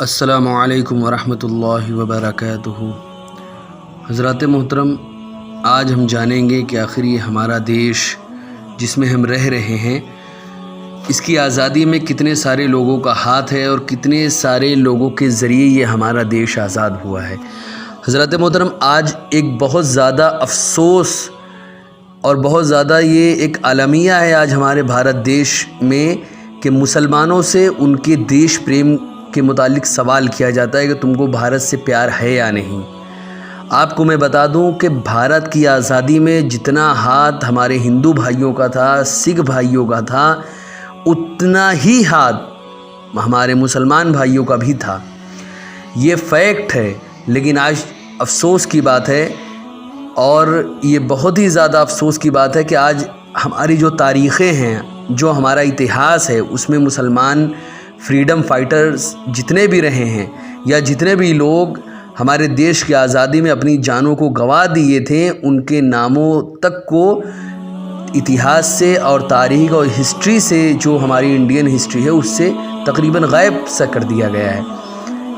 السلام علیکم ورحمۃ اللہ وبرکاتہ۔ حضرات محترم، آج ہم جانیں گے کہ آخر یہ ہمارا دیش جس میں ہم رہ رہے ہیں، اس کی آزادی میں کتنے سارے لوگوں کا ہاتھ ہے اور کتنے سارے لوگوں کے ذریعے یہ ہمارا دیش آزاد ہوا ہے۔ حضرات محترم، آج ایک بہت زیادہ افسوس اور بہت زیادہ یہ ایک عالمیہ ہے آج ہمارے بھارت دیش میں کہ مسلمانوں سے ان کے دیش پریم کے متعلق سوال کیا جاتا ہے کہ تم کو بھارت سے پیار ہے یا نہیں۔ آپ کو میں بتا دوں کہ بھارت کی آزادی میں جتنا ہاتھ ہمارے ہندو بھائیوں کا تھا، سکھ بھائیوں کا تھا، اتنا ہی ہاتھ ہمارے مسلمان بھائیوں کا بھی تھا۔ یہ فیکٹ ہے، لیکن آج افسوس کی بات ہے اور یہ بہت ہی زیادہ افسوس کی بات ہے کہ آج ہماری جو تاریخیں ہیں، جو ہمارا اتہاس ہے، اس میں مسلمان فریڈم فائٹرز جتنے بھی رہے ہیں یا جتنے بھی لوگ ہمارے دیش کی آزادی میں اپنی جانوں کو گنوا دیے تھے، ان کے ناموں تک کو اتہاس سے اور تاریخ اور ہسٹری سے، جو ہماری انڈین ہسٹری ہے، اس سے تقریباً غائب سا کر دیا گیا ہے۔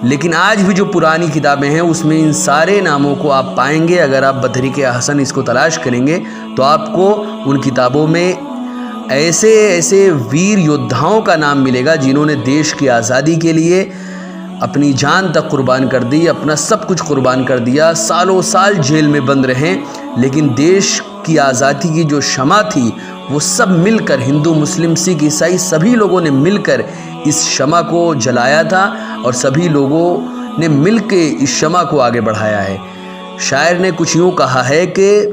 لیکن آج بھی جو پرانی کتابیں ہیں، اس میں ان سارے ناموں کو آپ پائیں گے۔ اگر آپ بطریق احسن اس کو تلاش کریں گے تو آپ کو ان کتابوں میں ایسے ویر یودھاؤں کا نام ملے گا جنہوں نے دیش کی آزادی کے لیے اپنی جان تک قربان کر دی، اپنا سب کچھ قربان کر دیا، سالوں سال جیل میں بند رہے، لیکن دیش کی آزادی کی جو شمع تھی وہ سب مل کر، ہندو مسلم سکھ عیسائی سبھی لوگوں نے مل کر اس شمع کو جلایا تھا اور سبھی لوگوں نے مل کے اس شمع کو آگے بڑھایا ہے۔ شاعر نے کچھ یوں کہا ہے کہ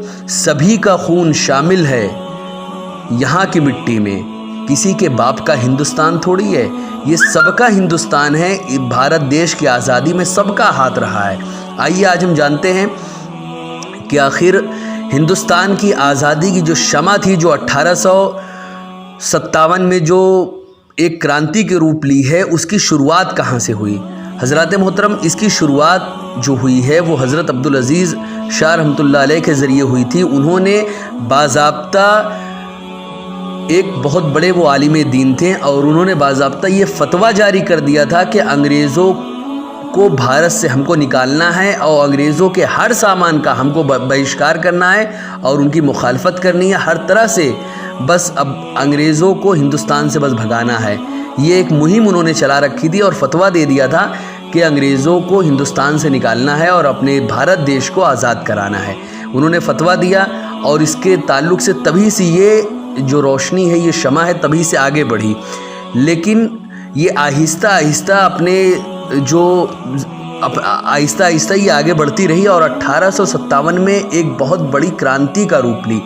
سبھی کا خون شامل ہے یہاں کی مٹی میں، کسی کے باپ کا ہندوستان تھوڑی ہے، یہ سب کا ہندوستان ہے۔ بھارت دیش کی آزادی میں سب کا ہاتھ رہا ہے۔ آئیے آج ہم جانتے ہیں کہ آخر ہندوستان کی آزادی کی جو شمع تھی، جو 1857 میں جو ایک کرانتی کے روپ لی ہے، اس کی شروعات کہاں سے ہوئی؟ حضرات محترم، اس کی شروعات جو ہوئی ہے وہ حضرت عبدالعزیز شاہ رحمۃ اللہ علیہ کے ذریعے ہوئی تھی۔ انہوں نے باضابطہ، ایک بہت بڑے وہ عالم دین تھے، اور انہوں نے باضابطہ یہ فتویٰ جاری کر دیا تھا کہ انگریزوں کو بھارت سے ہم کو نکالنا ہے اور انگریزوں کے ہر سامان کا ہم کو بہشکار کرنا ہے اور ان کی مخالفت کرنی ہے ہر طرح سے، بس اب انگریزوں کو ہندوستان سے بس بھگانا ہے۔ یہ ایک مہم انہوں نے چلا رکھی تھی اور فتویٰ دے دیا تھا کہ انگریزوں کو ہندوستان سے نکالنا ہے اور اپنے بھارت دیش کو آزاد کرانا ہے۔ انہوں نے فتویٰ دیا اور اس کے تعلق سے تبھی سے یہ جو روشنی ہے، یہ شمع ہے، تبھی سے آگے بڑھی۔ لیکن یہ آہستہ آہستہ یہ آگے بڑھتی رہی اور 1857 میں ایک بہت بڑی کرانتی کا روپ لی۔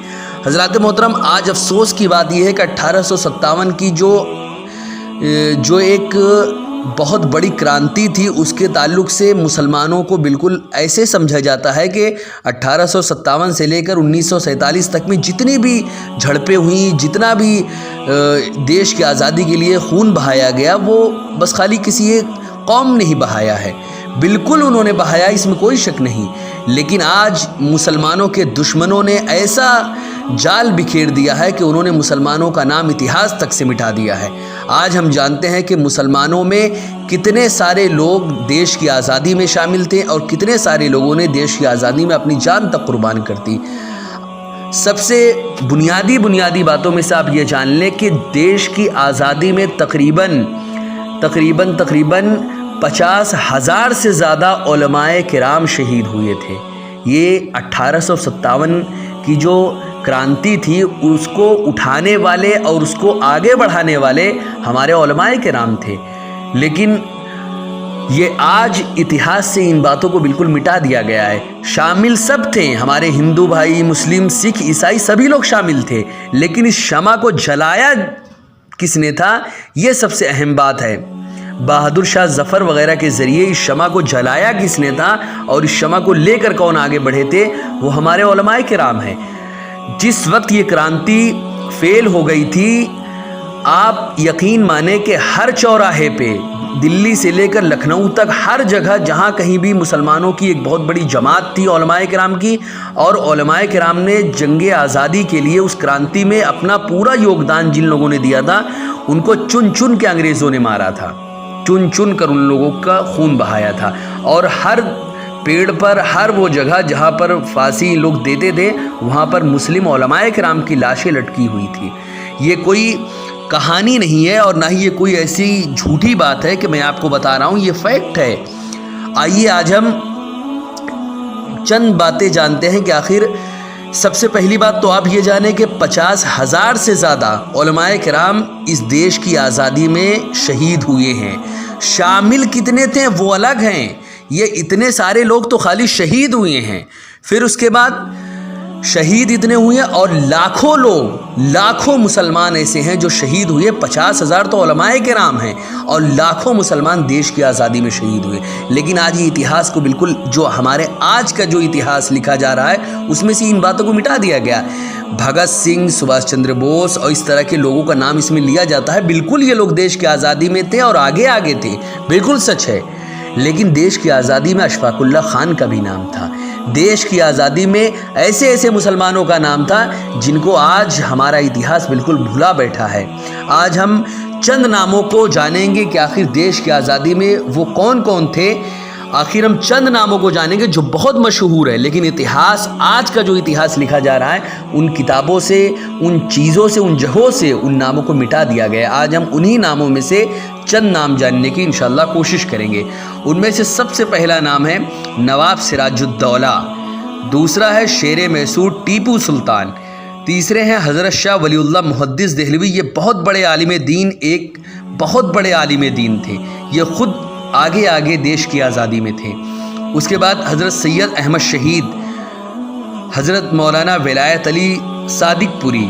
حضرات محترم، آج افسوس کی بات یہ ہے کہ 1857 کی جو ایک بہت بڑی کرانتی تھی، اس کے تعلق سے مسلمانوں کو بالکل ایسے سمجھا جاتا ہے کہ 1857 سے لے کر 1947 تک میں جتنی بھی جھڑپیں ہوئیں، جتنا بھی دیش کی آزادی کے لیے خون بہایا گیا، وہ بس خالی کسی ایک قوم نے ہی بہایا ہے۔ بالکل انہوں نے بہایا، اس میں کوئی شک نہیں، لیکن آج مسلمانوں کے دشمنوں نے ایسا جال بکھیر دیا ہے کہ انہوں نے مسلمانوں کا نام اتہاس تک سے مٹا دیا ہے۔ آج ہم جانتے ہیں کہ مسلمانوں میں کتنے سارے لوگ دیش کی آزادی میں شامل تھے اور کتنے سارے لوگوں نے دیش کی آزادی میں اپنی جان تک قربان کر دی۔ سب سے بنیادی باتوں میں سے آپ یہ جان لیں کہ دیش کی آزادی میں تقریباً 50,000 سے زیادہ علماء کرام شہید ہوئے تھے۔ یہ 1857 کی جو کرانتی تھی، اس کو اٹھانے والے اور اس کو آگے بڑھانے والے ہمارے علماء کرام تھے، لیکن یہ آج اتہاس سے ان باتوں کو بالکل مٹا دیا گیا ہے۔ شامل سب تھے، ہمارے ہندو بھائی، مسلم، سکھ، عیسائی سبھی لوگ شامل تھے، لیکن اس شمع کو جلایا کس نے تھا، یہ سب سے اہم بات ہے۔ بہادر شاہ ظفر وغیرہ کے ذریعے اس شمع کو جلایا کس نے تھا اور اس شمع کو لے کر کون آگے بڑھے تھے، وہ ہمارے علماء کرام ہیں۔ جس وقت یہ کرانتی فیل ہو گئی تھی، آپ یقین مانیں کہ ہر چوراہے پہ، دلی سے لے کر لکھنؤ تک، ہر جگہ جہاں کہیں بھی مسلمانوں کی ایک بہت بڑی جماعت تھی علماء کرام کی، اور علماء کرام نے جنگ آزادی کے لیے اس کرانتی میں اپنا پورا یوگدان جن لوگوں نے دیا تھا، ان کو چن چن کے انگریزوں نے مارا تھا، چن چن کر ان لوگوں کا خون بہایا تھا، اور ہر پیڑ پر، ہر وہ جگہ جہاں پر پھانسی لوگ دیتے تھے وہاں پر مسلم علماء کرام کی لاشیں لٹکی ہوئی تھی۔ یہ کوئی کہانی نہیں ہے اور نہ ہی یہ کوئی ایسی جھوٹی بات ہے کہ میں آپ کو بتا رہا ہوں، یہ فیکٹ ہے۔ آئیے آج ہم چند باتیں جانتے ہیں کہ آخر سب سے پہلی بات تو آپ یہ جانیں کہ 50,000 سے زیادہ علماء کرام اس دیش کی آزادی میں شہید ہوئے ہیں۔ شامل کتنے تھے وہ الگ ہیں، یہ اتنے سارے لوگ تو خالی شہید ہوئے ہیں، پھر اس کے بعد شہید اتنے ہوئے اور لاکھوں لوگ، لاکھوں مسلمان ایسے ہیں جو شہید ہوئے۔ 50,000 تو علماء کرام ہیں اور لاکھوں مسلمان دیش کی آزادی میں شہید ہوئے۔ لیکن آج یہ اتہاس کو بالکل، جو ہمارے آج کا جو اتہاس لکھا جا رہا ہے اس میں سے ان باتوں کو مٹا دیا گیا۔ بھگت سنگھ، سبھاش چندر بوس اور اس طرح کے لوگوں کا نام اس میں لیا جاتا ہے، بالکل یہ لوگ دیش کی آزادی میں تھے اور آگے آگے تھے، بالکل سچ ہے۔ لیکن دیش کی آزادی میں اشفاق اللہ خان کا بھی نام تھا، دیش کی آزادی میں ایسے ایسے مسلمانوں کا نام تھا جن کو آج ہمارا اتہاس بالکل بھلا بیٹھا ہے۔ آج ہم چند ناموں کو جانیں گے کہ آخر دیش کی آزادی میں وہ کون کون تھے۔ آخر ہم چند ناموں کو جانیں گے جو بہت مشہور ہے، لیکن اتہاس، آج کا جو اتہاس لکھا جا رہا ہے ان کتابوں سے، ان چیزوں سے، ان جگہوں سے ان ناموں کو مٹا دیا گیا۔ آج ہم انہی ناموں میں سے چند نام جاننے کی انشاءاللہ کوشش کریں گے۔ ان میں سے سب سے پہلا نام ہے نواب سراج الدولہ، دوسرا ہے شیر میسور ٹیپو سلطان، تیسرے ہیں حضرت شاہ ولی اللہ محدث دہلوی۔ یہ بہت بڑے عالم دین، ایک بہت بڑے عالم دین تھے، یہ خود آگے آگے دیش کی آزادی میں تھے۔ اس کے بعد حضرت سید احمد شہید، حضرت مولانا ولایت علی صادق پوری،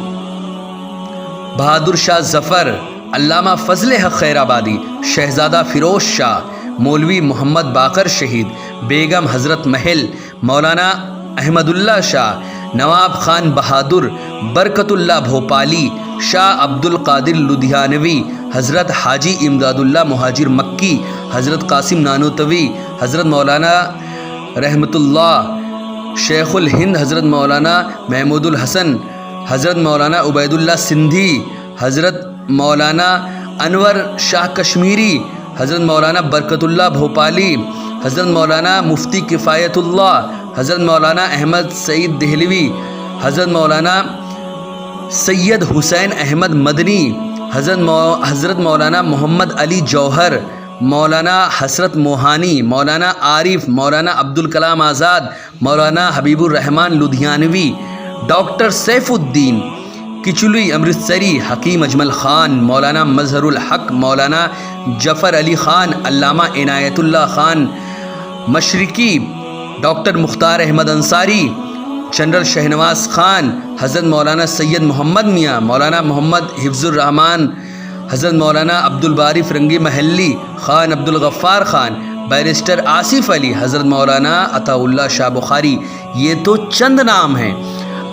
بہادر شاہ ظفر، علامہ فضل حق خیر آبادی، شہزادہ فیروز شاہ، مولوی محمد باقر شہید، بیگم حضرت محل، مولانا احمد اللہ شاہ، نواب خان بہادر، برکت اللہ بھوپالی، شاہ عبد القادر لدھیانوی، حضرت حاجی امداد اللہ مہاجر مکی، حضرت قاسم نانوتوی، حضرت مولانا رحمت اللہ شیخ الہند، حضرت مولانا محمود الحسن، حضرت مولانا عبید اللہ سندھی، حضرت مولانا انور شاہ کشمیری، حضرت مولانا برکت اللہ بھوپالی، حضرت مولانا مفتی کفایت اللہ، حضرت مولانا احمد سعید دہلوی، حضرت مولانا سید حسین احمد مدنی، حضرت مولانا محمد علی جوہر، مولانا حسرت موہانی، مولانا عارف، مولانا عبدالکلام آزاد، مولانا حبیب الرحمن لدھیانوی، ڈاکٹر سیف الدین کچلوی امرتسری، حکیم اجمل خان، مولانا مظہر الحق، مولانا جعفر علی خان، علامہ عنایت اللہ خان مشرقی، ڈاکٹر مختار احمد انصاری، جنرل شہنواز خان، حضرت مولانا سید محمد میاں، مولانا محمد حفظ الرحمان، حضرت مولانا عبد الباری فرنگی محلی، خان عبد الغفار خان، بیرسٹر آصف علی، حضرت مولانا عطا اللہ شاہ بخاری۔ یہ تو چند نام ہیں،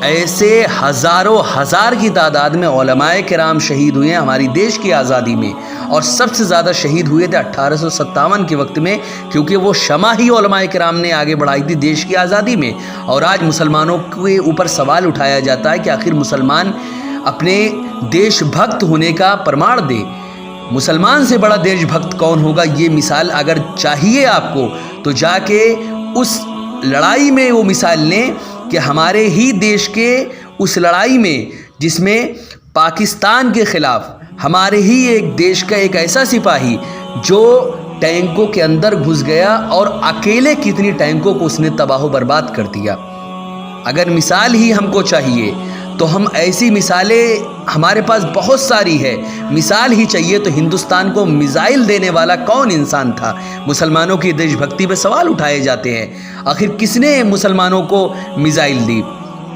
ایسے ہزاروں ہزار کی تعداد میں علماء کرام شہید ہوئے ہیں ہماری دیش کی آزادی میں، اور سب سے زیادہ شہید ہوئے تھے 1857 کے وقت میں، کیونکہ وہ شمع ہی علماء کرام نے آگے بڑھائی تھی دیش کی آزادی میں۔ اور آج مسلمانوں کے اوپر سوال اٹھایا جاتا ہے کہ آخر مسلمان اپنے دیش بھکت ہونے کا پرماڑ دے۔ مسلمان سے بڑا دیش بھکت کون ہوگا؟ یہ مثال اگر چاہیے آپ کو تو جا کے اس لڑائی میں وہ مثال لیں کہ ہمارے ہی دیش کے اس لڑائی میں جس میں پاکستان کے خلاف ہمارے ہی ایک دیش کا ایک ایسا سپاہی جو ٹینکوں کے اندر گھس گیا اور اکیلے کتنی ٹینکوں کو اس نے تباہ و برباد کر دیا۔ اگر مثال ہی ہم کو چاہیے تو ہم ایسی مثالیں ہمارے پاس بہت ساری ہے۔ مثال ہی چاہیے تو ہندوستان کو میزائل دینے والا کون انسان تھا؟ مسلمانوں کی دیش بھکتی پہ سوال اٹھائے جاتے ہیں، آخر کس نے مسلمانوں کو میزائل دی؟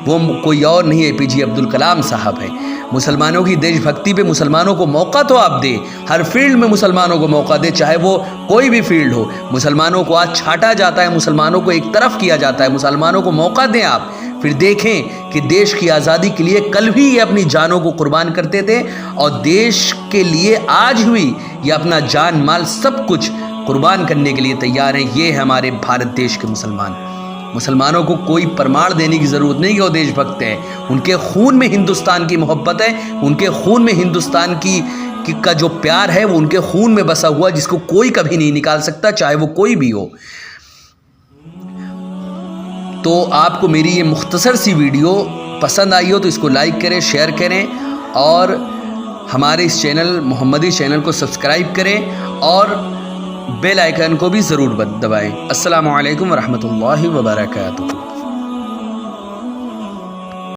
وہ کوئی اور نہیں، اے پی جے عبدالکلام صاحب ہیں۔ مسلمانوں کی دیش بھکتی پہ مسلمانوں کو موقع تو آپ دیں، ہر فیلڈ میں مسلمانوں کو موقع دیں، چاہے وہ کوئی بھی فیلڈ ہو۔ مسلمانوں کو آج چھانٹا جاتا ہے، مسلمانوں کو ایک طرف کیا جاتا ہے، مسلمانوں کو موقع دیں آپ، پھر دیکھیں کہ دیش کی آزادی کے لیے کل بھی یہ اپنی جانوں کو قربان کرتے تھے، اور دیش کے لیے آج بھی یہ اپنا جان مال سب کچھ قربان کرنے کے لیے تیار ہیں۔ یہ ہے ہمارے بھارت دیش کے مسلمان۔ مسلمانوں کو کوئی پرماڑ دینے کی ضرورت نہیں کہ وہ دیش بھکت ہیں، ان کے خون میں ہندوستان کی محبت ہے، ان کے خون میں ہندوستان کی کا جو پیار ہے وہ ان کے خون میں بسا ہوا، جس کو کوئی کبھی نہیں نکال سکتا، چاہے وہ کوئی بھی ہو۔ تو آپ کو میری یہ مختصر سی ویڈیو پسند آئی ہو تو اس کو لائک کریں، شیئر کریں، اور ہمارے اس چینل محمدی چینل کو سبسکرائب کریں، اور بیل آئیکن کو بھی ضرور دبائیں۔ السلام علیکم ورحمۃ اللہ وبرکاتہ۔